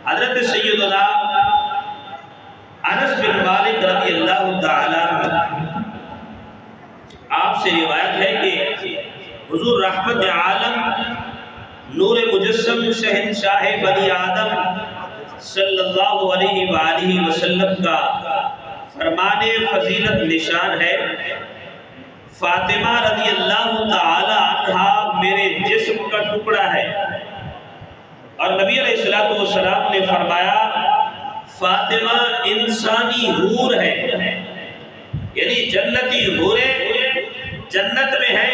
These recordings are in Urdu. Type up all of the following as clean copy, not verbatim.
حضرت سیدنا انس بن مالک رضی اللہ تعالیٰ عنہ آپ سے روایت ہے کہ حضور رحمت عالم نور مجسم شہنشاہ بنی آدم صلی اللہ علیہ وآلہ وسلم کا فرمان فضیلت نشان ہے، فاطمہ رضی اللہ تعالی عنہا میرے جسم کا ٹکڑا ہے۔ اور نبی علیہ السلام نے فرمایا فاطمہ انسانی حور ہے، یعنی جنتی حوریں جنت میں ہیں،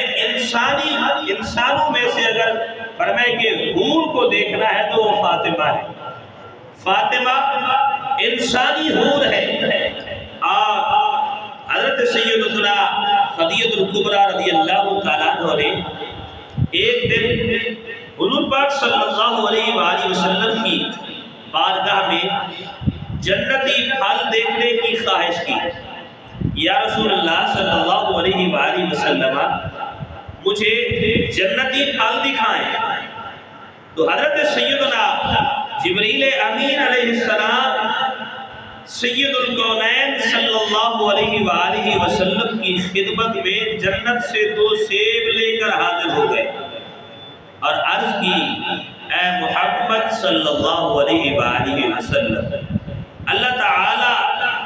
انسانوں میں سے اگر فرمائے کہ حور کو دیکھنا ہے تو وہ فاطمہ ہے۔ فاطمہ انسانی حور ہے۔ حضرت سیدنا خدیجہ الکبریٰ رضی اللہ تعالیٰ عنہ نے ایک دن حضور پاک صلی اللہ علیہ وآلہ وسلم کی بارگاہ میں جنتی پھل دیکھنے کی خواہش کی، یا رسول اللہ صلی اللہ علیہ وآلہ وسلم مجھے جنتی پھل دکھائیں۔ تو حضرت سیدنا جبریل امین علیہ السلام سید الکونین صلی اللہ علیہ وآلہ وسلم کی خدمت میں جنت سے 2 سیب لے کر حاضر ہو گئے اور عرض کی اے محمد صلی اللہ علیہ وآلہ وسلم، اللہ تعالی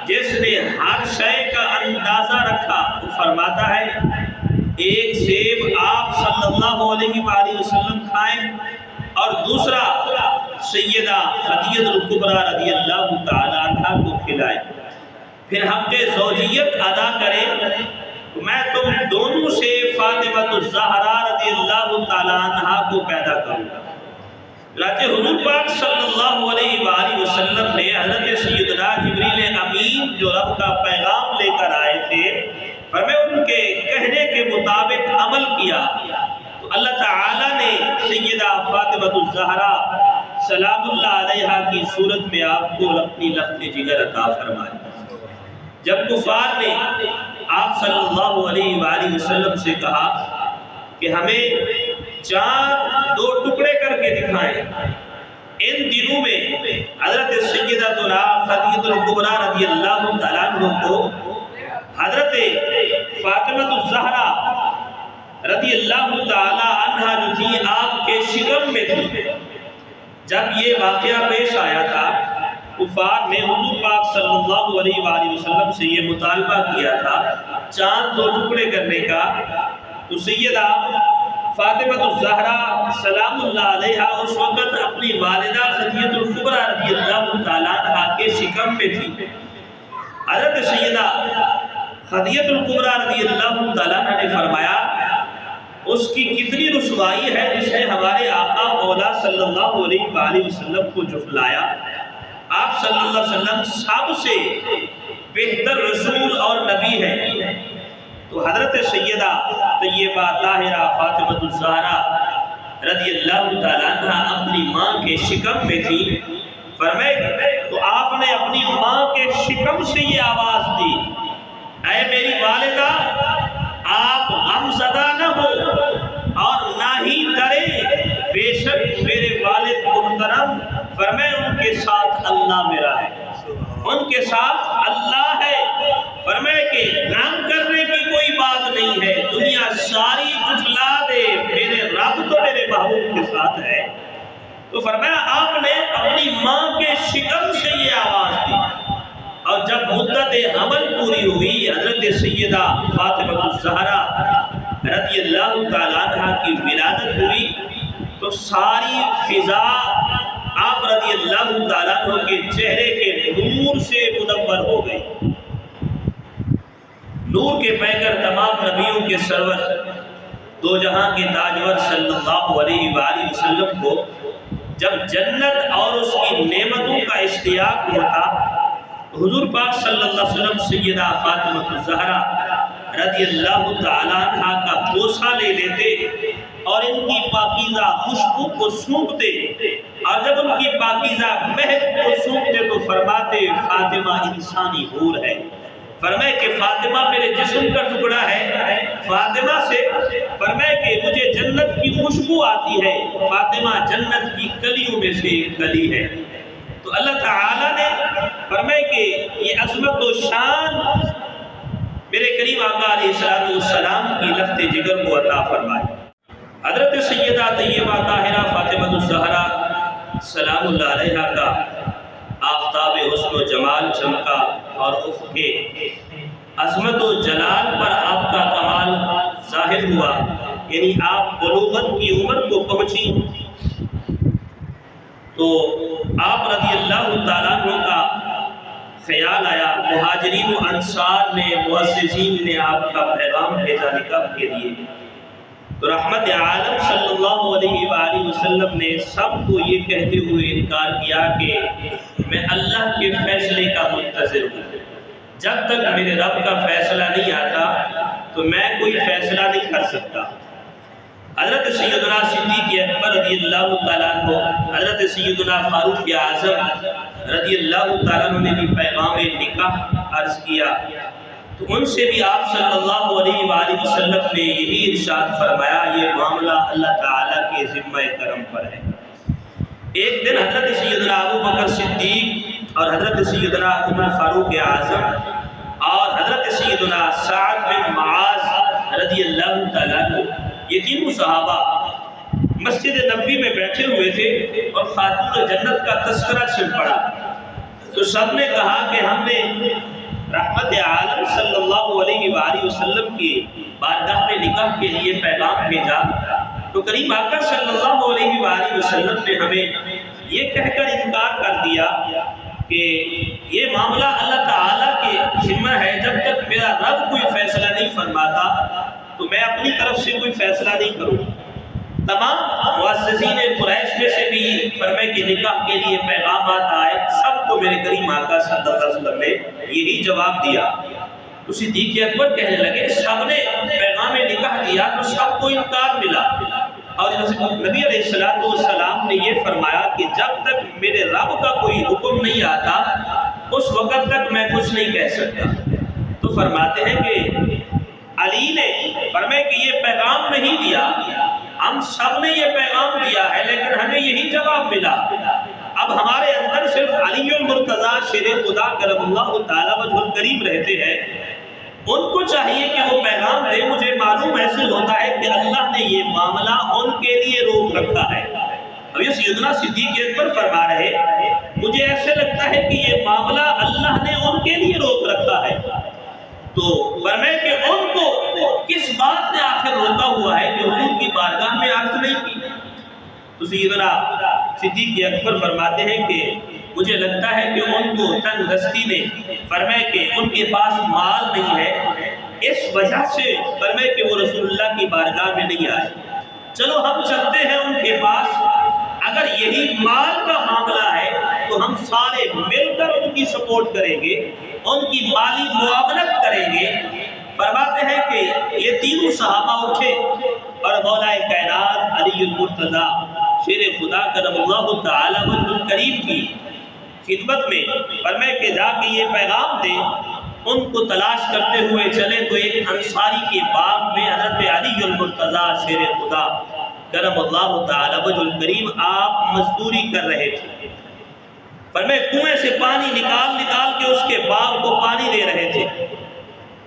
جس نے ہر شے کا اندازہ رکھا وہ فرماتا ہے ایک سیب آپ صلی اللہ علیہ وآلہ وسلم کھائیں اور دوسرا سیدہ خدیجہ الکبریٰ رضی اللہ تعالی عنہ کو کھلائیں، پھر حق زوجیت ادا کریں، میں تم دونوں سے فاطمہ الزہرا رضی اللہ تعالی عنہ کو پیدا کروں گا۔ چنانچہ حضور پاک صلی اللہ علیہ وآلہ وسلم نے حضرت سیدنا جبریل امین جو رب کا پیغام لے کر آئے تھے فرمایا ان کے کہنے کے مطابق عمل کیا تو اللہ تعالیٰ نے سیدہ فاطمہ الزہرا سلام اللہ علیہا کی صورت میں آپ کو اپنی لخت جگر عطا فرمائی۔ جب کفار نے آپ صلی اللہ علیہ وآلہ وسلم سے کہا کہ ہمیں چاند 2 ٹکڑے کر کے دکھائیں، ان دنوں میں حضرت سیدتنا خدیجہ الکبریٰ رضی اللہ تعالیٰ عنہ کو حضرت فاطمہ الزہرا رضی اللہ تعالی عنہ جو تھی آپ کے شکم میں تھی۔ جب یہ واقعہ پیش آیا تھا کفار نے حضور پاک صلی اللہ علیہ وآلہ وسلم سے یہ مطالبہ کیا تھا چاند 2 ٹکڑے کرنے کا، تو سیدہ فاطمہ الزہرا سلام اللہ علیہا اس وقت اپنی والدہ خدیجہ الکبریٰ رضی اللہ تعالیٰ عنہ کے شکم میں تھی۔ حضرت سیدہ خدیجہ الکبریٰ رضی اللہ تعالیٰ عنہ نے فرمایا اس کی کتنی رسوائی ہے جس نے ہمارے آقا مولا صلی اللہ علیہ وآلہ وسلم کو جھٹلایا۔ آپ صلی اللہ علیہ وسلم سب سے بہتر رسول اور نبی ہے۔ تو حضرت سیدہ طیبہ طاہرہ فاطمہ الزہرا رضی اللہ تعالیٰ عنہ اپنی ماں کے شکم میں تھی، فرمائے تو آپ نے اپنی ماں کے شکم سے یہ آواز دی اے میری والدہ آپ غمزدہ نہ ہو اور نہ ہی ڈرے، بے شک میرے والد محترم فرمائے ان کے ساتھ اللہ میرا ہے، ان کے ساتھ اللہ ہے، فرمائے کہ غم کرنے کی کوئی بات نہیں ہے، دنیا ساری جھٹلا دے میرے رب تو میرے محبوب کے ساتھ ہے۔ تو فرمایا آپ نے اپنی ماں کے شکم سے یہ آواز دی اور جب مدت حمل پوری ہوئی حضرت سیدہ فاطمہ الزہرا رضی اللہ تعالیٰ عنہ کی ولادت ہوئی تو ساری فضا آپ رضی اللہ تعالیٰ عنہ کے چہرے کے نور سے منور ہو گئی۔ نور کے پیکر تمام نبیوں کے سرور دو جہاں کے تاجور صلی اللہ علیہ وآلہ وسلم کو جب جنت اور اس کی نعمتوں کا اشتیاق ہوتا حضور پاک صلی اللہ علیہ وسلم سیدہ فاطمہ الزہرا رضی اللہ تعالیٰ عنہ کا بوسہ لے لیتے اور ان کی پاکیزہ خوشبو کو سونگتے اور جب ان کی پاکیزہ مہک کو سونگتے تو فرماتے فاطمہ انسانی حور ہے، فرمائے کہ فاطمہ میرے جسم کا ٹکڑا ہے، فاطمہ سے فرمائے کہ مجھے جنت کی خوشبو آتی ہے، فاطمہ جنت کی کلیوں میں سے ایک کلی ہے۔ تو اللہ تعالیٰ نے فرمائے کہ یہ عظمت و شان میرے کریم آقا علیہ السلام کی لفت جگر کو عطا فرمائے۔ حضرت سیدہ طیبہ طاہرہ فاطمہ الزہرا سلام اللہ علیہا کا آفتاب حسن و جمال چمکا اور افق عظمت و جلال پر آپ کا کمال ظاہر ہوا، یعنی آپ بلوغت کی عمر کو پہنچی تو آپ رضی اللہ تعالیٰ عنہ کا خیال آیا، مہاجرین و انصار نے، معززین نے آپ کا پیغام بھیجا نکاح کے لیے، تو رحمت عالم صلی اللہ علیہ وآلہ وسلم نے سب کو یہ کہتے ہوئے انکار کیا کہ میں اللہ کے فیصلے کا منتظر ہوں، جب تک میرے رب کا فیصلہ نہیں آتا تو میں کوئی فیصلہ نہیں کر سکتا۔ حضرت سیدنا صدیق اکبر رضی اللہ تعالیٰ عنہ، حضرت سیدنا فاروق اعظم رضی اللہ تعالیٰ عنہ نے بھی پیغام نکاح عرض کیا، تو ان سے بھی آپ صلی اللہ علیہ وآلہ وسلم نے یہی ارشاد فرمایا، یہ معاملہ اللہ تعالیٰ کے ذمہ کرم پر ہے۔ ایک دن حضرت سیدنا ابو بکر صدیق اور حضرت سیدنا عمر فاروق اعظم اور حضرت سیدنا سعد بن معاذ رضی اللہ تعالیٰ عنہ، یہ تینوں صحابہ مسجد نبوی میں بیٹھے ہوئے تھے اور خاتون جنت کا تذکرہ چل پڑا، تو سب نے کہا کہ ہم نے رحمت عالم صلی اللہ علیہ وآلہ وسلم کی بارگاہ میں نکاح کے لیے پیغام بھیجا، تو کریم آقا صلی اللہ علیہ وآلہ وسلم نے ہمیں یہ کہہ کر انکار کر دیا کہ یہ معاملہ اللہ تعالیٰ کے ذمہ ہے، جب تک میرا رب کوئی فیصلہ نہیں فرماتا تو میں اپنی طرف سے کوئی فیصلہ نہیں کروں۔ تمام معززین قریش میں سے بھی فرمائے کہ نکاح کے لیے پیغامات آئے، سب کو میرے کریم آقا صلی اللہ علیہ وسلم نے یہی جواب دیا۔ تو صدیق اکبر کہنے لگے سب نے پیغام نکاح دیا تو سب کو انکار ملا، اور نبی علیہ السلام نے یہ فرمایا کہ جب تک میرے رب کا کوئی حکم نہیں آتا اس وقت تک میں کچھ نہیں کہہ سکتا۔ تو فرماتے ہیں کہ علی نے فرمایا کہ یہ پیغام نہیں دیا، ہم سب نے یہ پیغام دیا ہے لیکن ہمیں یہی جواب ملا، اب ہمارے اندر صرف علی المرتضیٰ شیر خدا کرم اللہ تعالیٰ وجہ الکریم رہتے ہیں، ان کو چاہیے کہ وہ پیغام دے۔ مجھے معلوم محسوس ہوتا ہے کہ اللہ نے یہ معاملہ ان کے لیے روک رکھا ہے۔ اب یہ سیدنا صدیق اکبر فرما رہے مجھے ایسے لگتا ہے کہ یہ معاملہ اللہ نے ان کے لیے روک رکھا ہے، تو فرمائے کہ ان کو کس بات نے آخر روکا ہوا ہے کہ حضور کی بارگاہ میں عرض نہیں کی؟ تو سیدنا صدیق اکبر فرماتے ہیں کہ مجھے لگتا ہے کہ ان کو تنگ دستی نے فرمائے کہ ان کے پاس مال نہیں ہے، اس وجہ سے فرمائے کہ وہ رسول اللہ کی بارگاہ میں نہیں آئے۔ چلو ہم چلتے ہیں ان کے پاس، اگر یہی مال کا معاملہ ہے تو ہم سارے مل کر ان کی سپورٹ کریں گے، ان کی مالی معاونت کریں گے۔ فرماتے ہیں کہ یہ تینوں صحابہ اٹھے اور مولا کائنات علی المرتضیٰ شیر خدا کرم اللہ تعالیٰ وجہ الکریم کی خدمت میں فرمائے کہ جا کے یہ پیغام دے۔ ان کو تلاش کرتے ہوئے چلے تو ایک انصاری کے باغ میں حضرت علی المرتضیٰ شیر خدا کرم اللہ تعالیٰ وجہ الکریم آپ مزدوری کر رہے تھے، فرمائے کنویں سے پانی نکال نکال کے اس کے باغ کو پانی دے رہے تھے،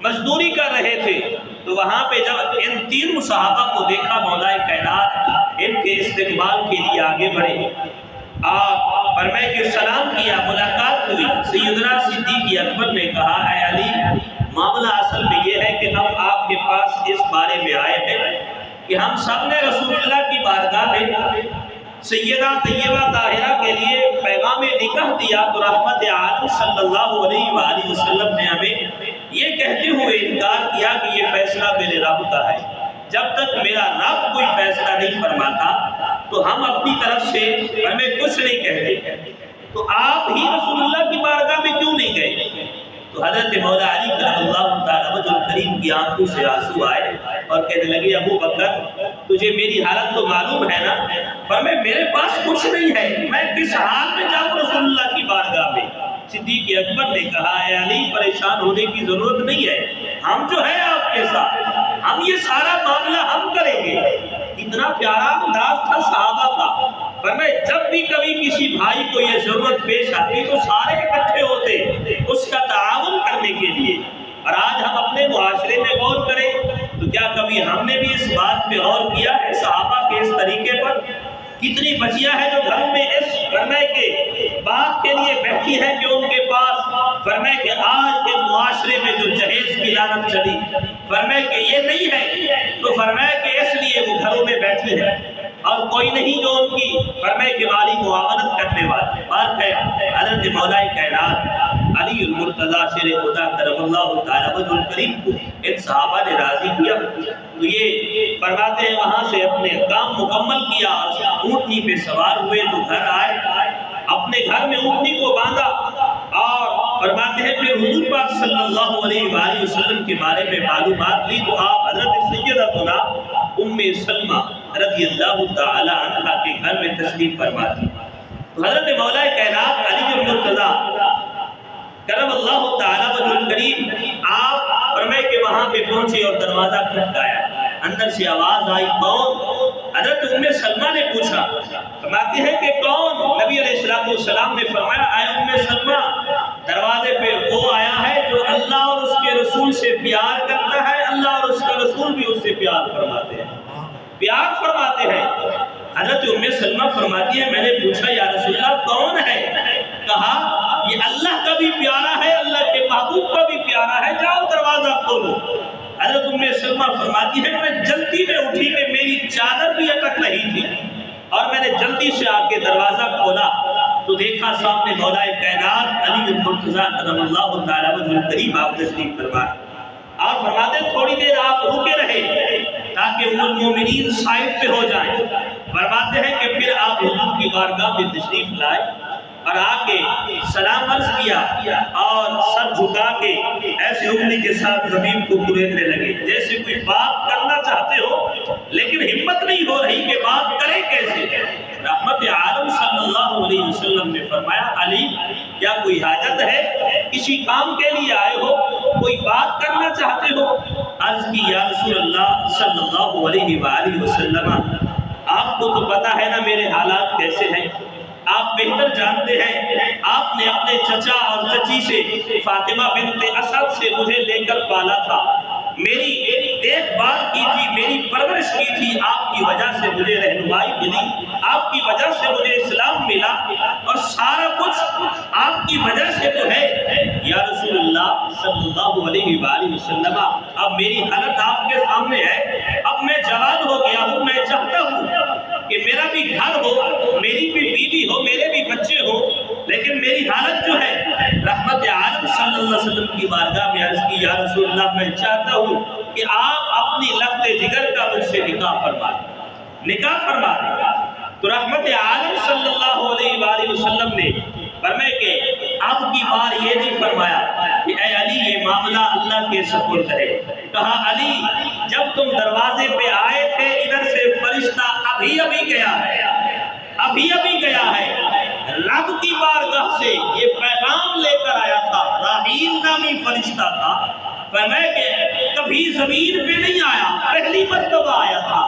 مزدوری کر رہے تھے۔ تو وہاں پہ جب ان تینوں صحابہ کو دیکھا مولا کائنات ان کے استقبال کے لیے آگے بڑھے، آپ فرمائے کہ سلام کیا، ملاقات ہوئی۔ سیدنا صدیق اکبر نے کہا اے علی معاملہ اصل میں یہ ہے کہ ہم آپ کے پاس اس بارے میں آئے ہیں کہ ہم سب نے رسول اللہ کی بارگاہ میں سیدہ طیبہ طاہرہ کے لیے پیغام نکاح دیا، تو رحمت عالم صلی اللہ علیہ وآلہ وسلم نے ہمیں یہ کہتے ہوئے انکار کیا کہ یہ فیصلہ میرے رب کا ہے، جب تک میرا رب کوئی فیصلہ نہیں فرماتا تو ہم اپنی طرف سے ہمیں کچھ نہیں کہتے۔ تو آپ ہی رسول اللہ کی بارگاہ میں کیوں نہیں گئے؟ تو حضرت مولا علی کرم اللہ تعالیٰ وجہ الکریم کی آنکھوں سے آنسو آئے اور کہنے لگے ابو بکر تجھے میری حالت تو معلوم ہے نا، فرمائے میرے پاس کچھ نہیں ہے، میں کس حال میں جاؤں رسول اللہ کی بارگاہ میں؟ صدیق اکبر نے کہا اے علی پریشان ہونے کی ضرورت نہیں ہے، ہم جو ہے آپ کے ساتھ، ہم یہ سارا معاملہ ہم کریں گے۔ اتنا پیارا انداز تھا صحابہ کا، فرمائے جب بھی کبھی کسی بھائی کو یہ ضرورت پیش آتی تو سارے اکٹھے ہوتے اس کا تعاون کرنے کے لیے۔ اور آج ہم اپنے معاشرے میں غور کریں تو کیا کبھی ہم نے بھی اس بات پہ غور کیا ہے صحابہ کے اس طریقے پر؟ کتنی بچیاں ہیں جو گھروں میں اس فرمائے کے بات کے لیے بیٹھی ہیں کہ ان کے پاس فرمائے کہ آج کے معاشرے میں جو جہیز کی لعنت چلی فرمائے کہ یہ نہیں ہے تو فرمائے کہ اس لیے وہ گھروں میں بیٹھی ہے اور کوئی نہیں جو ان کی فرمائے کہ مالی معاونت کرنے والے۔ بات ہے حضرت مولا کائنات علی المرتضیٰ شیر خدا کرم اللہ تعالیٰ وجہ الکریم کو ان صحابہ نے راضی کیا تو یہ فرماتے ہیں وہاں سے اپنے کام مکمل کیا اور اونٹنی پہ سوار ہوئے تو گھر آئے، اپنے گھر میں اونٹنی کو باندھا اور فرماتے ہیں پھر حضور پاک صلی اللہ علیہ وآلہ وسلم کے بارے میں معلومات لی تو آپ حضرت سیدتنا ام سلمہ رضی اللہ تعالی عنہ کے گھر میں تشریف فرما دی۔ حضرت مولا کائنات علی المرتضیٰ کرم اللہ تعالی وجہ الکریم آپ فرمائے کہ وہاں پہ پہنچے اور دروازہ کھٹکایا، اندر سے آواز آئی کون؟ حضرت ام سلمہ نے پوچھا، فرماتی ہے کہ کون؟ نبی علیہ السلام نے فرمایا اے ام سلمہ دروازے پہ وہ آیا ہے جو اللہ اور اس کے رسول سے پیار کرتا ہے، اللہ اور اس کا رسول بھی اس سے پیار فرماتے ہیں، پیار فرماتے ہیں۔ حضرت ام سلمہ فرماتی ہے میں نے پوچھا یا رسول اللہ کون ہے؟ کہا یہ اللہ کا بھی پیارا ہے، اللہ کے محبوب کا بھی پیارا ہے، جاؤ دروازہ کھولو۔ حضرت ام سلمہ فرماتی ہے میں جلدی میں اٹھی کہ میری چادر بھی اٹک رہی تھی اور میں نے جلدی سے آ کے دروازہ کھولا تو دیکھا سامنے مولا کائنات علی المرتضیٰ کرم اللہ تعالی وجہ الکریم آپ تشریف فرما اور فرماتے تھوڑی دیر آپ رکے رہے تاکہ ام المومنین سائڈ پہ ہو جائیں۔ فرماتے ہیں کہ پھر آپ حضور کی بارگاہ میں تشریف لائے اور آ کے سلام عرض کیا اور سر جھکا کے ایسے انگلی کے ساتھ زمین کو کریدنے لگے جیسے کوئی بات کرنا چاہتے ہو لیکن ہمت نہیں ہو رہی کہ بات کرے کیسے۔ رحمت عالم صلی اللہ علیہ وسلم نے فرمایا علی کیا کوئی حاجت ہے؟ کسی کام کے لیے آئے ہو؟ کوئی بات کرنا چاہتے ہو؟ عرض کی یا رسول اللہ صلی اللہ علیہ وآلہ وسلم آپ کو تو پتا ہے نا میرے حالات کیسے ہیں، آپ بہتر جانتے ہیں، آپ نے اپنے چچا اور چچی سے فاطمہ بنت اسد سے مجھے لے کر پالا تھا، میری دیکھ بھال کی تھی، میری پرورش کی تھی، آپ کی وجہ سے مجھے رہنمائی ملی، آپ کی وجہ سے مجھے اسلام ملا اور سارا کچھ آپ کی وجہ سے تو ہے یا رسول اللہ صلی اللہ علیہ وآلہ وسلم اب میری حالت آپ کے سامنے ہے، اب میں جوان ہو گیا ہوں، میں چاہتا ہوں کہ میرا بھی گھر ہو، میری بھی بیوی ہو، میرے بھی بچے ہو، لیکن میری حالت جو ہے رحمت عالم صلی اللہ علیہ وسلم کی بارگاہ میں عرض کی یا رسول اللہ میں چاہتا ہوں کہ آپ اپنی لخت جگر کا مجھ سے نکاح فرما دیں، نکاح فرما دیں۔ تو رحمت عالم صلی اللہ علیہ وآلہ وسلم نے فرمایا کہ اب کی بار یہ نہیں فرمایا کہ اے علی یہ معاملہ اللہ کے سپرد ہے، کہا علی جب تم دروازے پہ آئے تھے ادھر سے فرشتہ ابھی گیا ہے، ابھی گیا ہے، رب کی بارگاہ سے یہ پیغام لے کر آیا تھا، راحیل نامی فرشتہ تھا، فرمایا کہ کبھی زمین پہ نہیں آیا، پہلی مرتبہ آیا تھا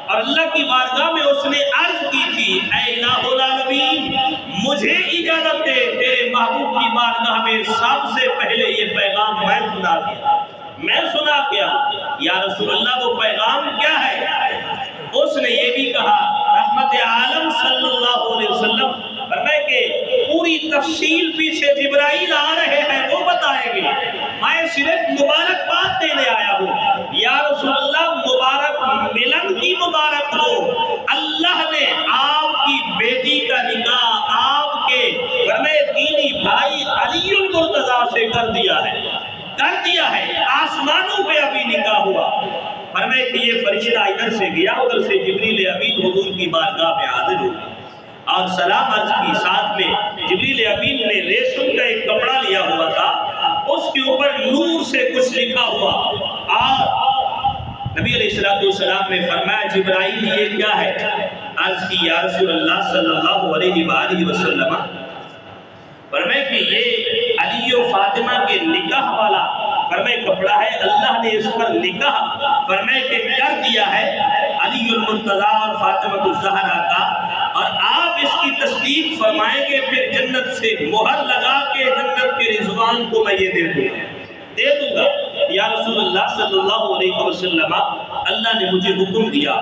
اور اللہ کی بارگاہ میں اس نے عرض کی تھی اے الہ العالمین مجھے اجازت دے تیرے محبوب کی بارگاہ میں سب سے پہلے یہ پیغام میں سنا دیا، میں سنا کیا یا رسول اللہ وہ پیغام کیا ہے؟ اس نے یہ بھی کہا رحمت عالم صلی اللہ علیہ وسلم فرمائے کہ پوری تفصیل پیچھے جبرائیل آ رہے ہیں وہ بتائیں گے، میں صرف مبارک بات دینے آیا ہوں یا رسول اللہ مبارک ملن کی مبارک ہو، اللہ نے آپ کی بیٹی کا نکاح آپ کے فرمائے دینی بھائی علی المرتضیٰ سے کر دیا ہے، آسمانوں پہ ابھی نکاح ہوا۔ فرمائے کہ یہ فرشتہ ادھر سے گیا ادھر سے جبریل امین حضور کی بارگاہ میں حاضر ہو اور سلام عرض کی، ساتھ میں جبریل امین نے ریشم کا ایک کپڑا لیا ہوا تھا، اس کے اوپر نور سے کچھ لکھا ہوا اور نبی علیہ السلام نے فرمایا جبرائیل یہ کیا ہے؟ عرض کی یا رسول اللہ صلی اللہ علیہ وآلہ وسلم فرمائے کہ یہ علی و فاطمہ کے نکاح والا فرمائے کپڑا ہے، اللہ نے اس پر نکاح فرمائے کہ کر دیا ہے علی المرتضیٰ اور فاطمہ الزہرا کا، اور آپ اس کی تصدیق فرمائیں گے پھر جنت سے مہر لگا کے جنت کے رضوان کو میں یہ دے دوں گا۔ یا رسول اللہ صلی اللہ علیہ وسلم، اللہ نے مجھے حکم دیا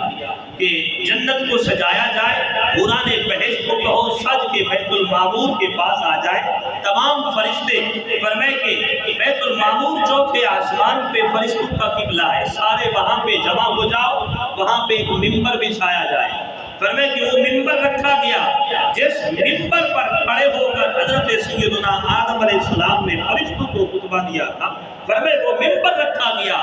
کہ جنت کو سجایا جائے، قرآن بہشت کو کہو سج کے بیت المعمور کے پاس آ جائے، تمام فرشتے فرمائے کہ بیت المعمور چوتھے آسمان پہ فرشتوں کا قبلہ ہے، سارے وہاں پہ جمع ہو جاؤ، وہاں پہ ایک ممبر بچھایا جائے۔ فرمائے کہ وہ ممبر رکھا گیا، جس ممبر پر کھڑے ہو کر حضرت سیدنا آدم علیہ السلام نے فرشتوں کو خطبہ دیا تھا، فرمائے وہ ممبر رکھا گیا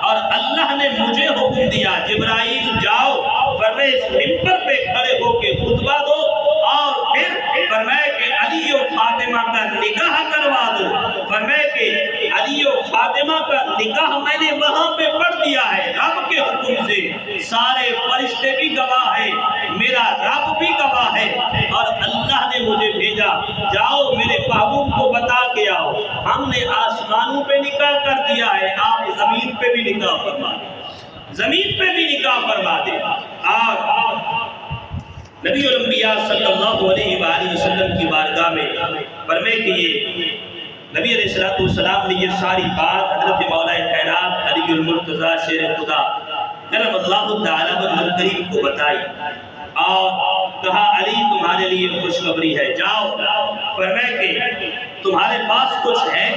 اور اللہ نے مجھے حکم دیا جبرائیل جاؤ، فرمائے اس ممبر پہ کھڑے ہو کے خطبہ دو اور پھر فرمائے کہ علی و فاطمہ کا نکاح کروا دو۔ فرمائے کہ علی و فاطمہ کا نکاح میں نے وہاں پہ پڑھ دیا ہے رب کے حکم سے، سارے فرشتے بھی گواہ ہیں، میرا رب بھی گواہ ہے، اور اللہ نے مجھے بھیجا جاؤ میرے محبوب کو بتا کے آؤ ہم نے آسمانوں پہ نکاح کر دیا ہے، آپ زمین پہ بھی نکاح فرما دیں، زمین پہ بھی نکاح فرما دیں۔ اور نبی الانبیاء صلی اللہ علیہ وآلہ وسلم کی بارگاہ میں فرمائے کہ یہ نبی علیہ السلام نے یہ ساری بات حضرت مولا کائنات علی المرتضیٰ شیر خدا کرم اللہ تعالیٰ وجہ کریم کو بتائی اور کہا علی تمہارے لیے خوشخبری ہے، جاؤ۔ فرمائے کہ تمہارے پاس کچھ ہے؟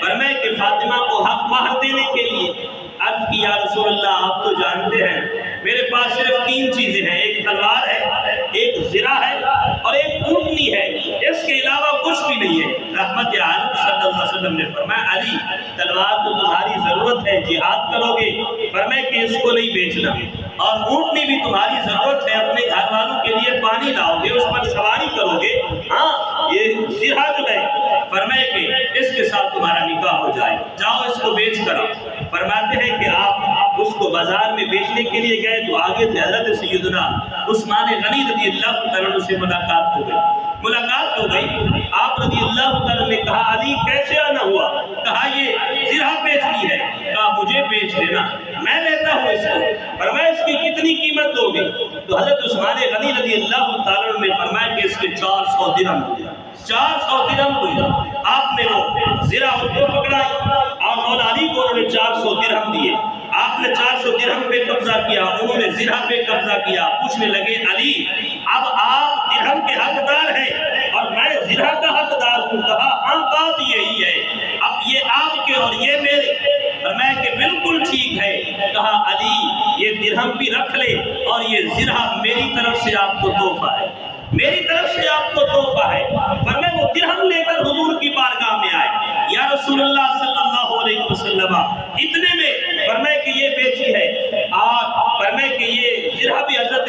فرمائے کہ فاطمہ کو حق مہر دینے کے لیے عرض کی یا رسول اللہ آپ تو جانتے ہیں میرے پاس صرف 3 چیزیں ہیں، ایک تلوار ہے، ایک زرہ ہے اور ایک اونٹنی ہے، اس کے علاوہ کچھ بھی نہیں ہے۔ رحمت عالم صلی اللہ علیہ وسلم نے فرمایا علی تلوار تو تمہاری ضرورت ہے، جہاد کرو گے، فرمائے کہ اس کو نہیں بیچنا، اور اونٹنی بھی تمہاری ضرورت ہے، اپنے گھر والوں کے لیے پانی لاؤ گے، اس پر سواری کرو گے، ہاں یہ زرہ جو ہے فرمائے کہ اس کے ساتھ تمہارا نکاح ہو جائے، جاؤ اس کو بیچ کر آؤ۔ فرماتے ہیں کہ آپ اس کو بازار میں بیچنے کے لیے گئے تو آگے سے حضرت سیدنا عثمان غنی رضی اللہ عنہ سے ملاقات ہو گئی، آپ رضی اللہ عنہ نے کہا علی کیسے آنا ہوا؟ کہا یہ زرہ بیچنی ہے، کہا مجھے بیچ دینا میں لیتا ہوں اس کو۔ فرمایا اس کی کتنی قیمت ہوگی؟ تو حضرت عثمان غنی رضی اللہ عنہ نے فرمایا کہ اس کے 400 درہم ہوگی، 400 درہم ہوگی۔ آپ نے وہ زرہ ان کو پکڑائی اور مولا علی کو انہوں نے 400 درہم دیے، آپ نے 400 درہم پہ قبضہ کیا، انہوں نے زرہ پہ قبضہ کیا، پوچھنے لگے علی اب آپ درہم کے حقدار ہیں اور میں زرہ کا حقدار ہوں؟ کہا ہاں بات یہی ہے، اب یہ آپ کے اور یہ میرے۔ فرمایا کہ بالکل ٹھیک ہے۔ کہا علی یہ درہم بھی رکھ لے اور یہ زرہ میری طرف سے آپ کو تحفہ ہے، میری طرف سے آپ کو تحفہ ہے۔ فرمایا وہ درہم لے کر حضور کی بارگاہ میں آئے، یا رسول اللہ صلی اللہ علیہ وسلم اتنے میں فرمایا کہ یہ بیچی ہے، اور فرمایا کہ یہ زرہ بھی حضرت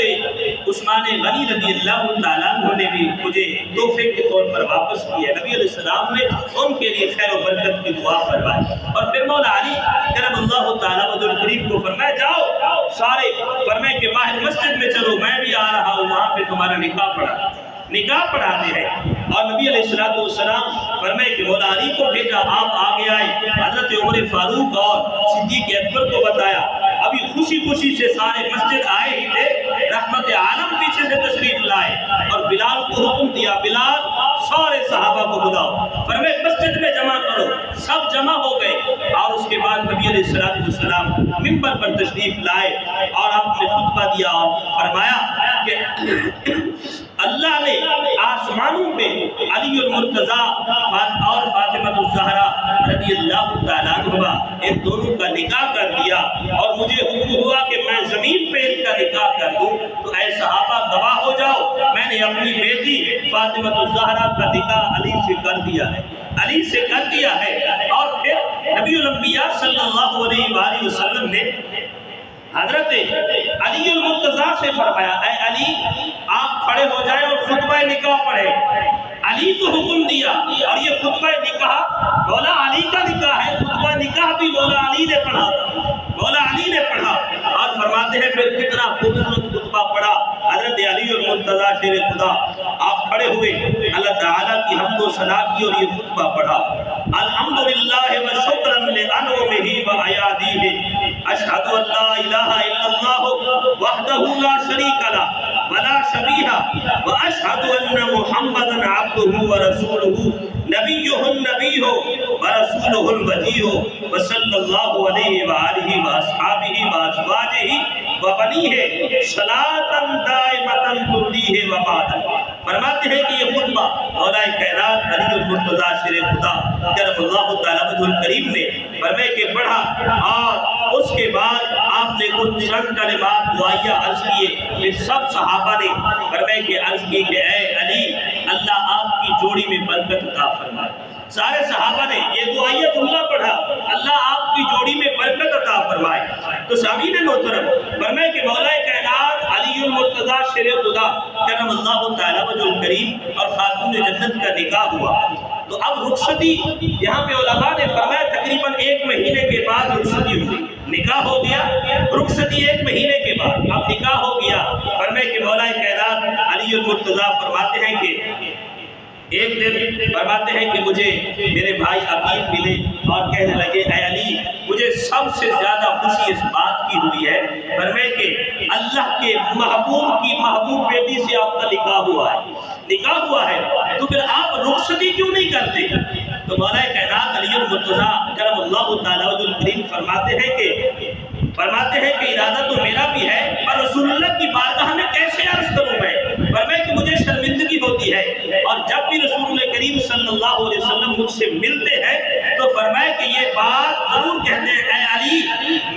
عثمان غنی رضی اللہ تعالیٰ عنہ نے بھی مجھے تحفے کے طور پر واپس کیا۔ نبی علیہ السلام نے ان کے لیے خیر و برکت کی دعا فرمائی، اور پھر مولا علی کرم اللہ تعالیٰ وجہ کریم کو فرمایا جاؤ سارے، فرمایا کہ باہر مسجد میں چلو میں بھی آ رہا ہوں، وہاں پہ تمہارا نکاح پڑھاتے ہیں۔ اور نبی علیہ السلام فرمائے کہ مولا علی کو بھیجا، آپ آگے آئے، حضرت عمر فاروق اور صدیق اکبر کو بتایا، ابھی خوشی سے سارے مسجد آئے ہی تھے، رحمت عالم پیچھے سے تشریف لائے اور بلال کو حکم دیا بلال سارے صحابہ کو بلاؤ، فرمائے مسجد میں جمع کرو، سب جمع ہو گئے، اور اس کے بعد نبی علیہ السلام منبر پر تشریف لائے اور آپ نے خطبہ دیا اور فرمایا کہ اللہ نے آسمانوں پہ علی المرتضیٰ اور فاطمہ الزہرا رضی اللہ تعالیٰ عنہ ان دونوں کا نکاح کر دیا، اور مجھے حکم ہوا کہ میں زمین پہ ان کا نکاح کر دوں، تو اے صحابہ گواہ ہو جاؤ میں نے اپنی بیٹی فاطمہ الزہرا کا نکاح علی سے کر دیا ہے، علی سے کر دیا ہے۔ اور پھر نبی الانبیاء صلی اللہ علیہ وآلہ وسلم نے حضرت علی المرتضیٰ سے فرمایا اے علی آپ کھڑے ہو جائیں اور خطبہ نکاح پڑھیں۔ علی کو حکم دیا، اور یہ خطبہ نکاح مولا علی کا نکاح ہے، خطبہ نکاح بھی مولا علی نے پڑھا، مولا علی نے پڑھا، اور فرماتے ہیں پھر کتنا خوبصورت خطبہ پڑھا حضرت علی المرتضیٰ شیر خدا۔ آپ کھڑے ہوئے، اللہ تعالیٰ کی حمد و ثنا کی اور یہ خطبہ پڑھا، الحمدللہ و شکرا لانعمہ و ایادیہ، اشہد ان لا الہ الا اللہ وحدہ لا شریک لہ ولا شبیہ واشہد ان محمدا عبدہ ورسولہ نبیہ النبی ورسولہ الوجیہ وصلی اللہ علیہ وآلہ واصحابہ وازواجہ وبنیہ صلاۃ دائمۃ تردیہ وبعد۔ فرماتے ہیں کہ یہ خطبہ مولا کائنات علی المرتضیٰ شیر خدا کرم اللہ تعالیٰ وجہ الکریم نے فرمائے کہ پڑھا، اور اس کے بعد آپ نے کچھ چند کلمات دعائیہ عرض کیے۔ پھر سب صحابہ نے فرمائے کہ عرض کی کہ اے علی اللہ آپ کی جوڑی میں برکت عطا فرمائے۔ سارے صحابہ نے یہ دعائیہ جملہ پڑھا، اللہ آپ کی جوڑی میں برکت عطا فرمائے۔ تو سامعین محترم فرمائے کہ مولا کائنات علی المرتضیٰ شیر خدا کرم اللہ تعالیٰ وجہ الکریم اور خاتون جنت کا نکاح ہوا۔ تو اب رخصتی یہاں پہ علماء نے فرمایا تقریباً 1 مہینے کے بعد رخصتی ہوئی، نکاح ہو گیا، رخصتی 1 مہینے کے بعد اب نکاح ہو گیا۔ فرمائے کہ مولا کائنات علی المرتضیٰ فرماتے ہیں کہ ایک دن فرماتے ہیں کہ مجھے میرے بھائی عقیل ملے اور کہنے لگے اے علی مجھے سب سے زیادہ خوشی اس بات کی ہوئی ہے، فرمائے کہ اللہ کے محبوب کی محبوب بیٹی سے آپ کا نکاح ہوا ہے تو پھر آپ رخصتی کیوں نہیں کرتے؟ تو مولا کائنات علی المرتضیٰ کرم اللہ تعالیٰ وجہ الکریم فرماتے ہیں کہ ارادہ تو میرا بھی ہے، پر رسول اللہ کی بارگاہ میں کیسے عرض کروں میں؟ فرمائے کہ مجھے شرمندگی ہوتی ہے، اور جب بھی رسول اللہ کریم صلی اللہ علیہ وسلم مجھ سے ملتے ہیں تو فرمائے کہ یہ بات ضرور کہتے ہیں اے علی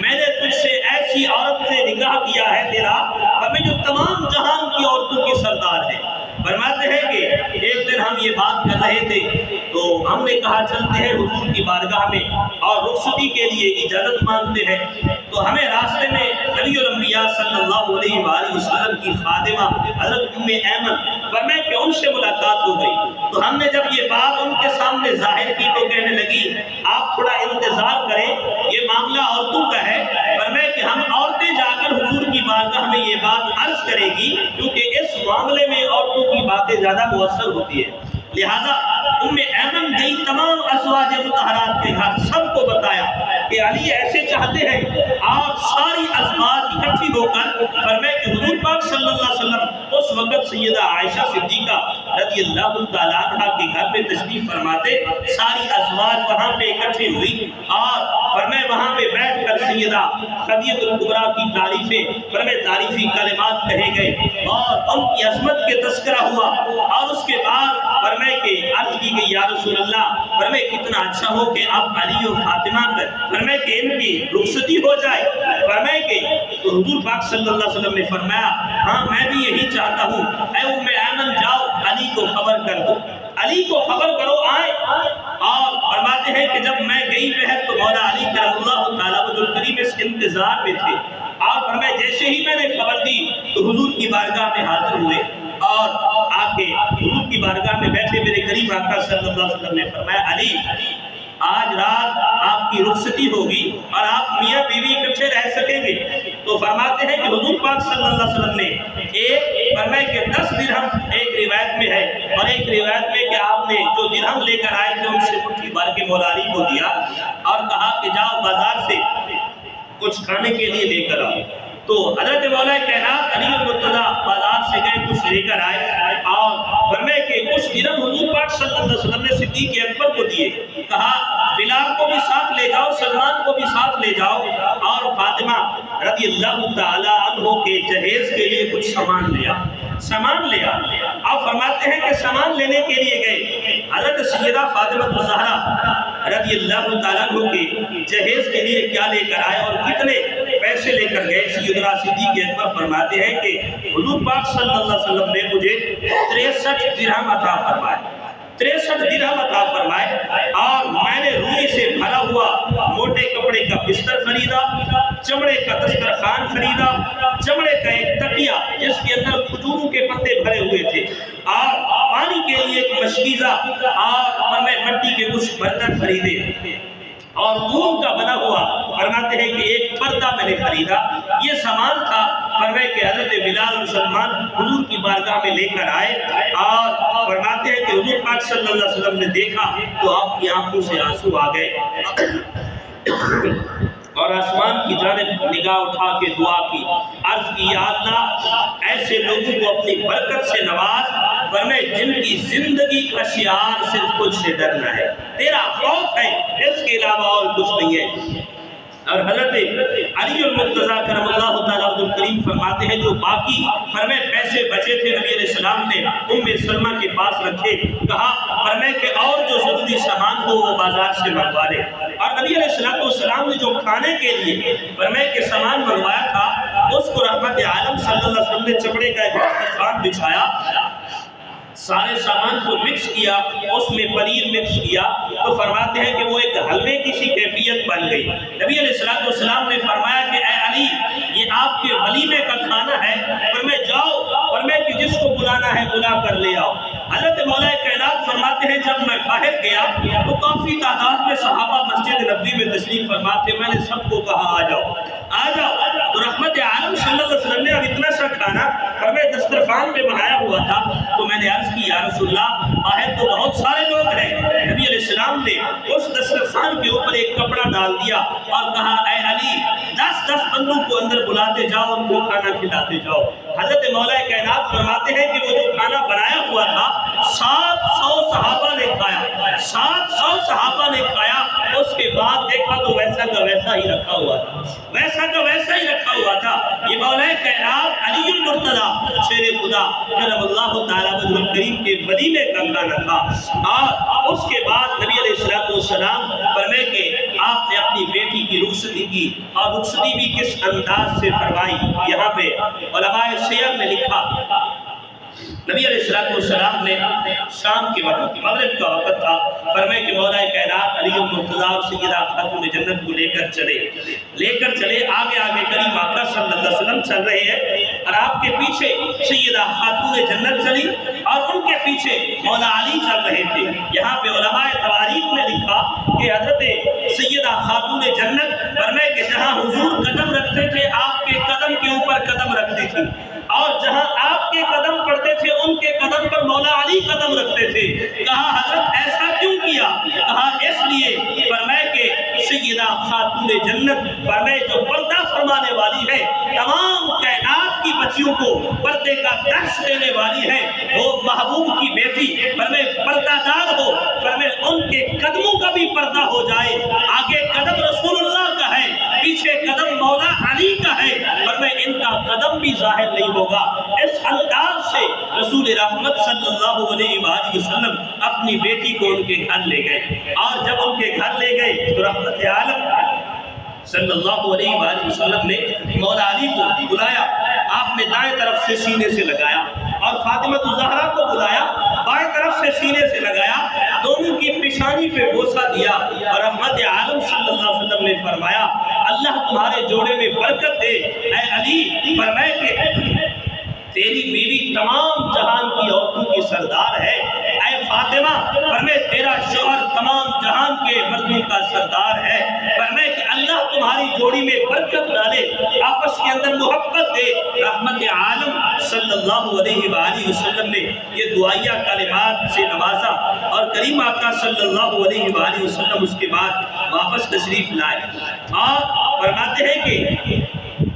میں نے تجھ سے ایسی عورت سے نکاح کیا ہے تیرا ہمیں جو تمام جہان کی عورتوں کی سردار ہے۔ فرماتے ہیں کہ ایک دن ہم یہ بات کر رہے تھے تو ہم نے کہا چلتے ہیں حضور کی بارگاہ میں اور رخصتی کے لیے اجازت مانگتے ہیں۔ تو ہمیں راستے میں نبی الانبیاء صلی اللہ علیہ وآلہ وسلم کی خادمہ حضرت ام ایمن فرمائے کہ ان سے ملاقات ہو گئی۔ تو ہم نے جب یہ بات ان کے سامنے ظاہر کی تو کہنے لگی آپ تھوڑا انتظار کریں، یہ معاملہ عورتوں کا ہے۔ فرمائے کہ ہم عورتیں جا کر حضور کی بارگاہ میں یہ بات عرض کرے گی کیونکہ اس معاملے میں عورتوں کی باتیں زیادہ مؤثر ہوتی ہے۔ لہذا ام ایمن گئی تمام ازواج مطہرات کے گھر، سب کو بتایا کہ علی ایسے چاہتے ہیں، آپ ساری ازواج اکٹھی ہو کر فرمائے کہ حضور پاک صلی اللہ علیہ وسلم اس وقت سیدہ عائشہ صدیقہ رضی اللہ تعالیٰ عنہا کے گھر میں تشریف فرماتے، ساری ازواج وہاں پہ اکٹھی ہوئی اور فرمائے وہاں پہ بیٹھ کر سیدہ خدیجہ الکبریٰ کی تعریفی کلمات کہے گئے اور ان کی عظمت کے تذکرہ ہوا، اور اس کے بعد فرمائے کہ عرض کی گئی یا رسول اللہ فرمائے کتنا اچھا ہو کہ اب علی و فاطمہ پر فرمائے کہ ان کی رخصتی ہو جائے۔ فرمائے کہ تو حضور پاک صلی اللہ علیہ وسلم نے فرمایا ہاں میں بھی یہی چاہتا ہوں، اے ام ایمن جاؤ علی کو خبر کر دو، علی کو خبر کرو آئے۔ اور فرماتے ہیں کہ جب میں گئی بہت تو مولا علی کرم اللہ تعالیٰ وجہ الکریم اس انتظار میں تھے، اور فرمائے جیسے ہی میں نے خبر دی تو حضور کی بارگاہ میں حاضر ہوئے اور آ کے حضور کی بارگاہ میں بیٹھے میرے قریب آقا صلی اللہ علیہ وسلم نے فرمایا علی آج رات آپ کی رخصتی ہوگی اور آپ میاں بیوی اکٹھے رہ سکیں گے۔ تو فرماتے ہیں کہ حضور پاک صلی اللہ علیہ وسلم نے ایک فرمائے کہ 10 درہم ایک روایت میں ہے اور ایک روایت میں کہ آپ نے جو درہم لے کر آئے تھے ان سے مٹھی بھر کے مولا علی کو دیا اور کہا کہ جاؤ بازار سے کچھ کھانے کے لیے لے کر آؤ۔ تو حضرت مولا کائنات علی المرتضیٰ بازار سے گئے کچھ لے کر آئے اور فرمائے کہ کچھ درہم حضور پاک صلی اللہ علیہ وسلم نے صدیق اکبر کو دیے، کہا بلال کو بھی ساتھ لے جاؤ، سلمان کو بھی ساتھ لے جاؤ، اور فاطمہ رضی اللہ تعالیٰ عنہ کے جہیز کے لیے کچھ سامان لیا۔ آپ فرماتے ہیں کہ سامان لینے کے لیے گئے، حضرت سیدہ فاطمہ الزہرا رضی اللہ تعالیٰ عنہ کے جہیز کے لیے کیا لے کر آئے اور کتنے پیسے لے کر گئے۔ سیدنا صدیق اکبر فرماتے ہیں کہ حضور پاک صلی اللہ علیہ وسلم نے مجھے 63 درہم عطا فرمائے، 63 درہم عطا فرمائے، اور میں نے روئی سے بھرا ہوا موٹے کپڑے کا بستر خریدا، چمڑے کا دسترخوان خریدا، چمڑے کا ایک تکیہ جس کے اندر کھجوروں کے پتے بھرے ہوئے تھے، اور پانی کے لیے ایک مشکیزہ اور میں مٹی کے کچھ برتن خریدے، اور اون کا بنا ہوا فرماتے ہیں کہ ایک پردہ میں نے خریدا۔ یہ سامان تھا فرمائے کہ حضرت بلال اور سلمان حضور کی بارگاہ میں لے کر آئے، اور فرماتے ہیں کہ حضور پاک صلی اللہ علیہ وسلم نے دیکھا تو آپ کی آنکھوں سے آنسو آ گئے اور آسمان کی جانب نگاہ اٹھا کے دعا کی، عرض کی یا اللہ ایسے لوگوں کو اپنی برکت سے نواز، فرمائے جن کی زندگی کا شعار صرف کچھ سے ڈرنا ہے، تیرا خوف ہے، اس کے علاوہ اور کچھ نہیں ہے۔ اور حضرت علی المرتضیٰ کرم اللہ تعالیٰ عبد الکریم فرماتے ہیں جو باقی فرمائے پیسے بچے تھے نبی علیہ السلام نے ام سلمہ کے پاس رکھے، کہا فرمائے کہ اور جو ضروری سامان ہو وہ بازار سے منگوا لے۔ اور نبی علیہ السلام نے جو کھانے کے لیے فرمائے کہ سامان منگوایا تھا اس کو رحمت عالم صلی اللہ علیہ وسلم نے چمڑے کا ایک دسترخوان بچھایا، سارے سامان کو مکس کیا، اس میں پنیر مکس کیا، تو فرماتے ہیں کہ وہ ایک حلوے کی سی کیفیت بن گئی۔ نبی علیہ السلام نے فرمایا کہ اے علی یہ آپ کے ولیمے کا کھانا ہے، فرمائے جاؤ، فرمائے کہ جس کو بلانا ہے بلا کر لے آؤ۔ حضرت مولا کائنات فرماتے ہیں جب میں باہر گیا تو کافی تعداد میں صحابہ مسجد نبوی میں تشریف فرماتے، میں نے سب کو کہا آ جاؤ آ جاؤ، تو رحمت عالم صلی اللہ علیہ وسلم نے اب اتنا سا کھانا فرمائے دسترخوان میں بنایا ہوا تھا، تو میں نے عرض کی یا رسول اللہ باہر تو بہت سارے لوگ ہیں۔ نبی علیہ السلام نے اس دسترخوان کے اوپر ایک کپڑا ڈال دیا اور کہا اے علی 10 بندوں کو اندر بلاتے جاؤ، ان کو کھانا کھلاتے جاؤ۔ حضرت مولا کائنات فرماتے ہیں کہ وہ جو کھانا بنایا ہوا تھا 700 صحابہ نے کھایا، 700 صحابہ نے کھایا، اس کے بعد دیکھا تو ویسا کا ویسا ہی رکھا ہوا تھا، ویسا کا ویسا ہی رکھا ہوا تھا۔ یہ مولا کائنات علی المرتضیٰ شیر خدا کرم اللہ تعالیٰ وجہ الکریم کے ولیمے کا کھانا تھا۔ اور اس کے بعد نبی علیہ السلام فرمائے کہ آپ نے اپنی بیٹی کی رخصتی کی، اور رخصتی بھی کس انداز سے فرمائی۔ یہاں پہ علماء سیر نے لکھا نبی علیہ السلام نے شام کے وقت مغرب کا وقت تھا، فرمائے کہ مولا کائنات علی المرتضیٰ اور سیدہ خاتون جنت کو لے کر چلے، آگے آگے کریم آقا صلی اللہ علیہ وسلم چل رہے ہیں، اور آپ کے پیچھے سیدہ خاتون جنت چلی اور ان کے پیچھے مولا علی چل رہے تھے۔ یہاں پہ علماء تواریخ نے لکھا کہ حضرت سیدہ خاتون جنت فرمائے کہ جہاں حضور قدم رکھتے تھے آپ کے قدم کے اوپر قدم رکھتی تھی، اور جہاں آپ کے قدم پڑتے تھے ان کے قدم پر مولا علی قدم رکھتے تھے۔ کہا حضرت ایسا کیوں کیا؟ کہا اس لیے فرمائے کہ سیدہ خاتون جنت فرمائے جو پردہ فرمانے والی ہے، تمام کائنات کی بچیوں کو پردے کا درس دینے والی ہے، وہ محبوب کی بیٹی فرمائے پردہ دار ہو، فرمائے ان کے قدموں کا بھی پردہ ہو جائے، آگے قدم رسول اللہ کا ہے، پیچھے قدم مولا علی کا ہے، فرمائے ان کا قدم بھی ظاہر نہیں ہوگا۔ اس انداز سے رسول رحمت صلی اللہ علیہ وآلہ وسلم اپنی بیٹی کو ان کے گھر لے گئے، اور جب ان کے گھر لے گئے تو رحمت عالم صلی اللہ علیہ وآلہ وسلم نے مولا علی کو بلایا، آپ نے دائیں طرف سے سینے سے لگایا، اور فاطمہ الزہرا کو بلایا، بائیں طرف سے سینے سے لگایا، دونوں کی پیشانی پہ بوسہ دیا، اور رحمت عالم صلی اللہ علیہ وسلم نے فرمایا اللہ تمہارے جوڑے میں برکت دے۔ اے علی فرمائے کہ تیری بیوی تمام جہان کی عورتوں کی سردار ہے، اے فاطمہ فرمائے تیرا شوہر تمام جہان کے مردوں کا سردار ہے، فرمائے کہ اللہ تمہاری جوڑی میں برکت ڈالے، آپس کے اندر محبت دے۔ رحمت عالم صلی اللہ علیہ وآلہ وسلم نے یہ دعائیہ کلمات سے نوازا، اور کریم آقا صلی اللہ علیہ وآلہ وسلم اس کے بعد واپس تشریف لائے، اور فرماتے ہیں کہ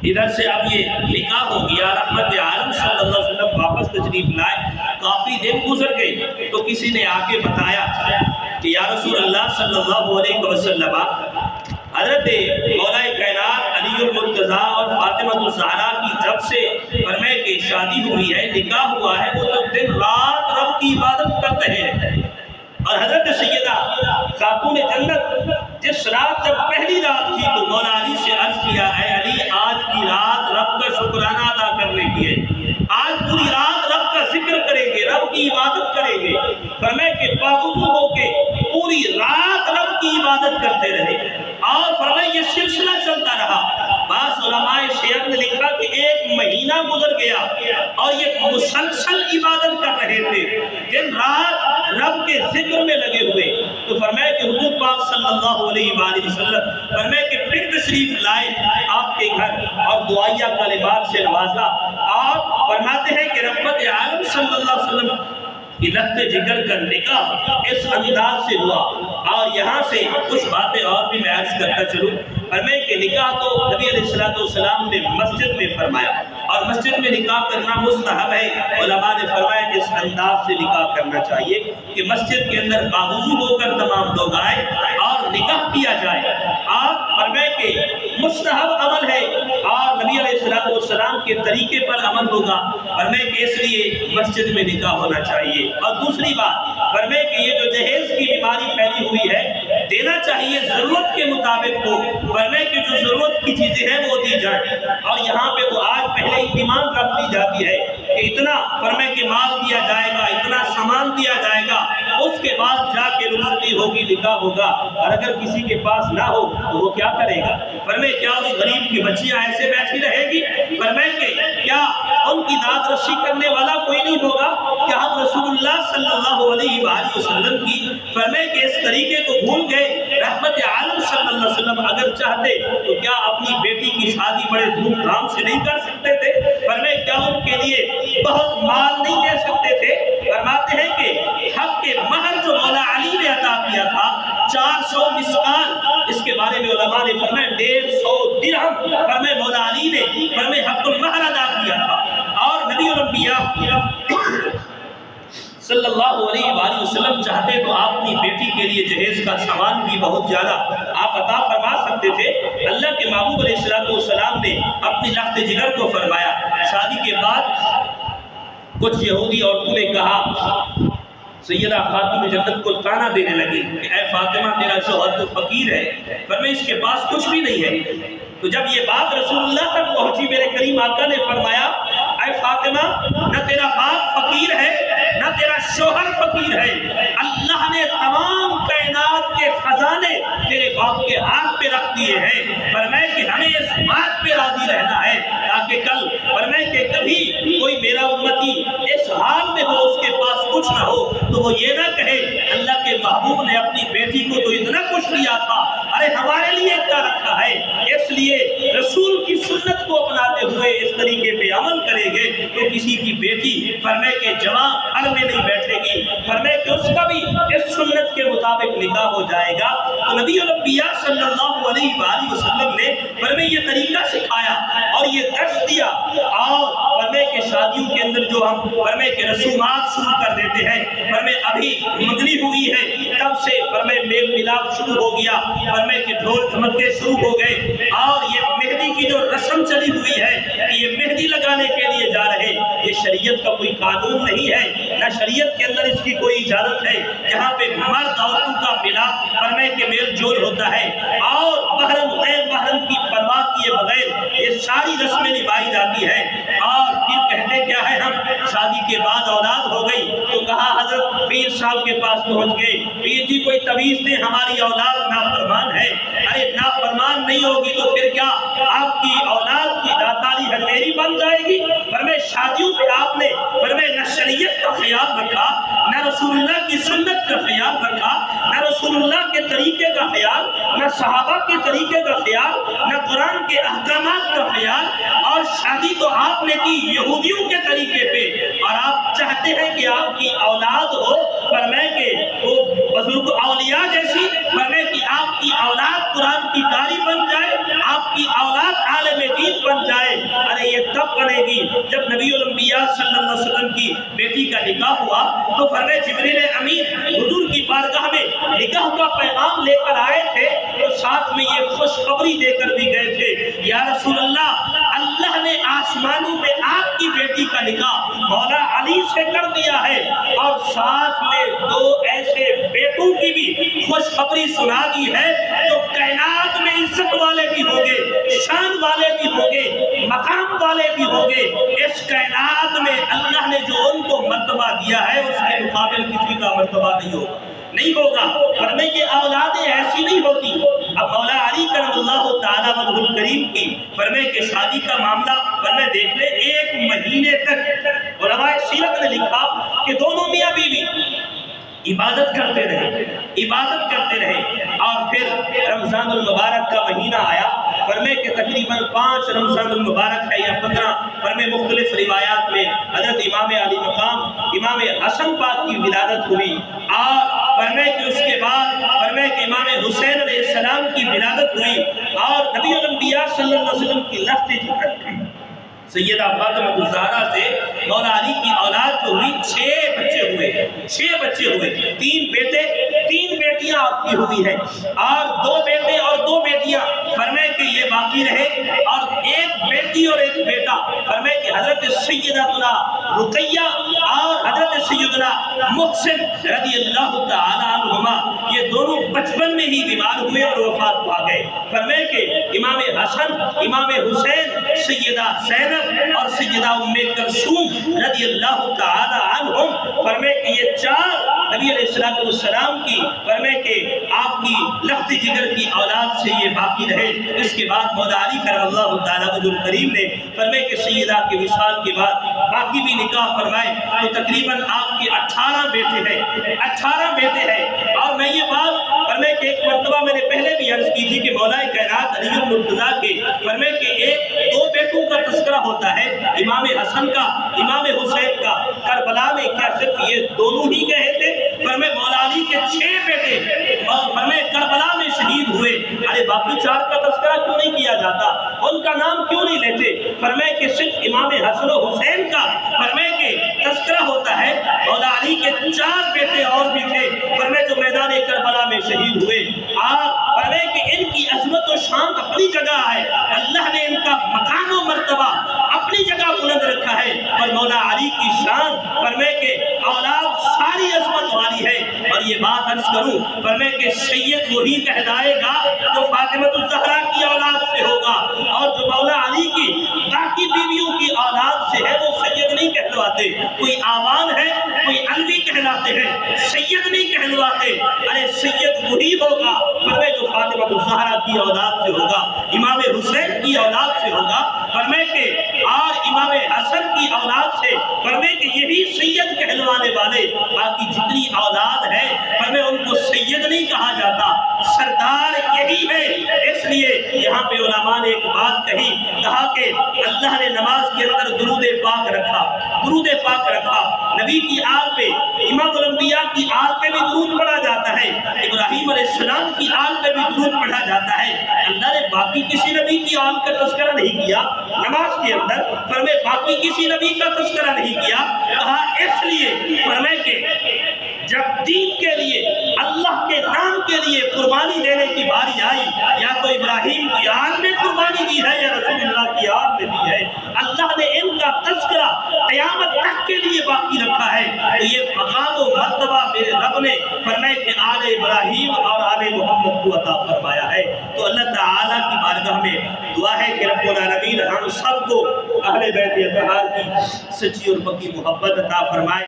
ادھر سے اب یہ نکاح ہو گیا، رحمت عالم صلی اللہ علیہ وسلم واپس تشریف لائے، کافی دن گزر گئے تو کسی نے آ کے بتایا کہ یا رسول اللہ صلی اللہ علیہ وسلم حضرت مولا کائنات علی المرتضیٰ اور فاطمہ الزہرا کی جب سے فرمائے کہ شادی ہوئی ہے، نکاح ہوا ہے، وہ تو دن رات رب کی عبادت کر رہے ہیں۔ اور حضرت سیدہ خاتون جنت جس رات جب پہلی رات تھی تو مولا علی سے عرض کیا اے علی آج کی رات رب کا شکرانہ ادا کرنے کی ہے، آج پوری رات رب کا ذکر کریں گے، رب کی عبادت کریں گے، فرمائے کہ باوضو ہو کے پوری رات رب کی عبادت کرتے رہے، اور فرمائے یہ سلسلہ چلتا رہا۔ بعض علماء سیر نے لکھا کہ 1 مہینہ گزر گیا اور یہ مسلسل عبادت کر رہے تھے، دن رات رب کے ذکر میں لگے ہوئے، تو فرمائے کہ حضور پاک صلی اللہ علیہ وآلہ وسلم فرمائے کہ پھر تشریف لائے آپ کے گھر اور دعائیہ کلمات سے نوازا، آپ فرماتے ہیں کہ رحمت عالم صلی اللہ علیہ وسلم کی لخت جگر کا نکاح اس انداز سے ہوا۔ اور یہاں سے کچھ باتیں اور بھی میں عرض کرتا چلوں، فرمائے کہ نکاح تو نبی علیہ السلام نے مسجد میں فرمایا اور مسجد میں نکاح کرنا مستحب ہے۔ علماء نے فرمایا کہ اس انداز سے نکاح کرنا چاہیے کہ مسجد کے اندر باوضو ہو کر تمام لوگ آئے اور نکاح کیا جائے۔ آپ فرمائے کہ مستحب عمل ہے اور نبی علیہ السلام کے طریقے پر عمل ہوگا، فرمائے کہ اس لیے مسجد میں نکاح ہونا چاہیے۔ اور دوسری بات فرمائے کہ یہ جو جہیز کی بیماری پھیلی ہوئی ہے دینا چاہیے، ضرورت کے مطابق ہو، فرمائے کہ جو ضرورت کی چیزیں ہیں وہ دی جائیں۔ اور یہاں پہ تو آج پہلے ہی ڈیمانڈ رکھ دی جاتی ہے کہ اتنا فرمائے کہ مال دیا جائے گا، اتنا سامان دیا جائے گا، اس کے بعد جا کے رخصتی ہوگی، نکاح ہوگا۔ اور اگر کسی کے پاس نہ ہو تو وہ کیا کرے گا؟ فرمائے کیا اس غریب کی بچیاں ایسے بیٹھی رہے گی؟ فرمائے کہ کیا ان کی داد رسی کرنے والا کوئی نہیں ہوگا؟ کیا ہم رسول اللہ صلی اللہ علیہ وآلہ وسلم کی فرمائے کہ اس طریقے کو بھول گئے؟ رحمت عالم صلی اللہ علیہ وسلم اگر چاہتے تو کیا اپنی بیٹی کی شادی بڑے دھوم دھام سے نہیں کر سکتے تھے؟ فرمائے کیا ان کے لیے بہت مال نہیں دے سکتے تھے؟ فرماتے ہیں کہ حق کے مہر جو مولا علی نے عطا کیا تھا 400 مسکال، اس کے بارے میں علماء نے فرمایا 150 درہم فرمائے مولا علی نے فرمائے حق المہر ادا کیا تھا۔ اور نبی الانبیاء صلی اللہ علیہ وآلہ وسلم چاہتے تو آپ اپنی بیٹی کے لیے جہیز کا سامان بھی بہت زیادہ آپ عطا فرما سکتے تھے۔ اللہ کے محبوب علیہ السلام نے اپنی لخت جگر کو فرمایا۔ شادی کے بعد کچھ یہودی عورتوں نے کہا، سیدہ خاتون جنت کو تانا دینے لگی کہ اے فاطمہ تیرا شوہر تو فقیر ہے، فرمائے اس کے پاس کچھ بھی نہیں ہے۔ تو جب یہ بات رسول اللہ تک پہنچی، میرے کریم آقا نے فرمایا اے فاطمہ نہ تیرا باپ فقیر ہے نہ تیرا شوہر فقیر ہے، اللہ نے تمام کائنات کے خزانے تیرے باپ کے ہاتھ پہ رکھ دیے ہیں۔ فرمائے کہ ہمیں اس بات پہ راضی رہنا ہے تاکہ کل فرمائے کہ کبھی کوئی میرا امتی اس حال میں ہو اس کے پاس کچھ نہ ہو تو وہ یہ نہ کہے اللہ کے محبوب نے اپنی بیٹی کو تو اتنا کچھ دیا تھا، ارے ہمارے لیے کیا رکھا ہے۔ اس لیے رسول کی سنت کو اپناتے ہوئے اس طریقے پہ عمل کریں گے تو کسی کی بیٹی فرمائے کہ جوان گھر میں نہیں بیٹھے گی، فرمائے کہ اس کا بھی اس سنت کے مطابق نکاح ہو جائے گا۔ تو نبی الانبیاء صلی اللہ علیہ وآلہ وسلم نے فرمائے یہ طریقہ سکھایا اور یہ درس دیا۔ اور فرمائے کہ شادیوں کے اندر جو ہم فرمائے کہ رسومات شروع کر دیتے ہیں، فرمائے ابھی منگنی ہوئی ہے تب سے فرمائے میل ملاپ شروع ہو گیا، فرمائے کہ ڈھول دھمکے شروع ہو گئے اور یہ مہندی کی جو رسم چلی ہوئی ہے کہ یہ مہندی لگانے کے لیے جا رہے، یہ شریعت کا کوئی قانون نہیں ہے، نہ شریعت کے اندر اس کی کوئی اجازت ہے۔ جہاں پہ مرد عورتوں کا ملاپ فرمائے کہ میل جول ہوتا ہے اور محرم غیر محرم کی پرواہ کیے بغیر یہ ساری رسمیں نبھائی جاتی ہیں۔ اور پھر کہتے کیا ہے، ہم شادی کے بعد اولاد ہو گئی تو کہا حضرت پیر صاحب کے پاس پہنچ گئے، پیر جی کوئی تویز دیں ہماری اولاد نافرمان ہے۔ ارے نافرمان نہیں ہوگی تو پھر کیا آپ کی اولاد کی داتاری ہنیری بن جائے گی؟ فرمائے شادیوں پہ آپ نے فرمائے نہ شریعت کا خیال رکھا، نہ رسول اللہ کی سنت کا خیال رکھا، نہ رسول اللہ کے طریقے کا خیال، نہ صحابہ کے طریقے کا خیال، نہ قرآن کے احکامات کا خیال، اور شادی تو آپ نے کی یہودیوں کے طریقے پہ۔ اور آپ چاہتے ہیں کہ آپ کی اولاد ہو فرمائے کہ وہ بزرگ اولیاء جیسی، فرمائے کہ آپ کی اولاد قرآن کی قاری بن جائے، آپ کی اولاد عالم دین بن جائے۔ ارے یہ تب بنے گی جب نبی الانبیاء صلی اللہ علیہ وسلم کی بیٹی کا نکاح ہوا تو فرمائے جبریل امین حضور کی بارگاہ میں نکاح کا پیغام لے کر آئے تھے تو ساتھ میں یہ خوشخبری دے کر بھی گئے تھے، یا رسول اللہ اللہ نے آسمانوں میں آپ کی بیٹی کا نکاح مولا علی سے کر دیا ہے اور ساتھ میں 2 ایسے بیٹوں کی بھی خوشخبری سنا دی ہے جو کائنات میں عزت والے بھی ہوگے، شان والے بھی ہوگے، مقام والے بھی ہوگے۔ اس کائنات میں اللہ نے جو ان کو مرتبہ دیا ہے اس کے مقابل کسی کا مرتبہ نہیں ہوگا۔ فرمائے یہ اولادیں ایسی نہیں ہوتی۔ اب مولا علی کرم اللہ تعالیٰ وجہ الکریم کی فرمائے کہ شادی کا معاملہ فرمائے دیکھ لیں 1 مہینے تک علماء سیرت نے لکھا کہ دونوں میاں بیوی عبادت کرتے رہے اور پھر رمضان المبارک کا مہینہ آیا، فرمائے کہ تقریباً 5 رمضان المبارک ہے یا 15، فرمائے مختلف روایات میں حضرت امام علی مقام امام حسن پاک کی ولادت ہوئی اور فرمائے کہ اس کے بعد فرمائے فرمائے کہ امام حسین علیہ السلام کی ولادت ہوئی اور نبی الانبیاء صلی اللہ علیہ وسلم کی لخت جگر سیدہ فاطمہ الزہرا سے مولا علی کی اولاد جو ہوئی 6 بچے ہوئے 6 بچے ہوئے 3 بیٹے 3 بیٹیاں آپ کی ہوئی ہیں اور 2 بیٹے اور 2 بیٹیاں فرمائے کہ یہ باقی رہے اور 1 بیٹی اور 1 بیٹا فرمائے کہ حضرت سیدتنا رقیہ اور حضرت سیدنا محسن رضی اللہ تعالی عنہما یہ دونوں بچپن میں ہی بیمار ہوئے اور وفات پا گئے فرمائے کہ امام حسن امام حسین سیدہ زینب اور سیدہ ام کلثوم رضی اللہ تعالی عنہم فرمائے کہ یہ 4 نبی علیہ السلام کی فرمائے کہ آپ کی لخت جگر کی اولاد سے یہ باقی رہے اس کے بعد مولا علی کرم اللہ تعالی وجہ کریم نے فرمائے کہ سیدہ کے وصال کے بعد باقی بھی نکاح فرمائے تو تقریباً آپ کے 18 بیٹے ہیں اور میں یہ بات فرمائے کہ ایک مرتبہ میں نے پہلے بھی عرض کی تھی کہ مولا کائنات علی المرتضیٰ کے فرمائے کہ 2 بیٹوں کا تذکرہ ہوتا ہے امام حسن کا امام حسین کا کربلا میں کیا صرف یہ دونوں ہی گئے تھے فرمائے مولا علی کے 6 بیٹے فرمائے کربلا میں شہید ہوئے ارے باقی 4 کا تذکرہ کیوں نہیں کیا جاتا ان کا نام کیوں نہیں لیتے فرمائے کہ صرف امام حسن و حسین کا فرمائے کہ تذکرہ ہوتا ہے مولا علی کے 4 بیٹے اور بھی تھے فرمائے جو میدان کربلا میں شہید ہوئے آپ فرمائے کہ ان کی عظمت و شان اپنی جگہ ہے اللہ نے ان کا مقام و مرتبہ اپنی جگہ بلند رکھا ہے اور مولا علی کی شان فرمائے کہ اولاد ساری عظمت والی ہے اور یہ بات عرض کروں فرمائے کہ سید وہی کہلائے گا جو فاطمہ الزہرا کی اولاد سے ہوگا اور جو مولا علی کی باقی بیویوں کی اولاد سے ہے وہ سید نہیں کہلواتے کوئی آوان ہے کوئی علوی کہلاتے ہیں سید نہیں کہلواتے ارے سید وہی ہوگا فرمائے جو فاطمہ الزہرا کی اولاد سے ہوگا امام حسین کی اولاد سے ہوگا فرمائے کہ اور امام حسن کی اولاد سے فرمائے کہ یہی سید کہلوانے والے باقی جتنی اولاد ہے فرمائے ان کو سید نہیں کہا جاتا سردار یہی ہے اس لیے یہاں پہ علماء نے ایک بات کہا کہ اللہ نے نماز کے اندر درود پاک رکھا نبی کی آل پہ امام الانبیاء کی آل پہ بھی درود پڑھا جاتا ہے ابراہیم علیہ السلام کی آل پہ بھی درود پڑھا جاتا ہے اللہ نے باقی کسی نبی کی آل کا تذکرہ نہیں کیا نماز کے اندر فرمائے باقی کسی نبی کا تذکرہ نہیں کیا کہا اس لیے فرمائے کہ جب دین کے لیے اللہ کے نام کے لیے قربانی دینے کی باری آئی یا تو ابراہیم کی آل میں قربانی دی ہے یا رسول اللہ کی آل میں دی ہے اللہ نے ان کا تذکرہ قیامت تک کے لیے باقی رکھا ہے تو یہ مقام و مرتبہ میرے رب نے فرمائے کہ آل ابراہیم اور آل محمد کو عطا فرمایا ہے تو اللہ تعالیٰ کی بارگاہ میں دعا ہے کہ رب العالمین ہم سب کو اہل بیت اطہار کی سچی اور پکی محبت عطا فرمائے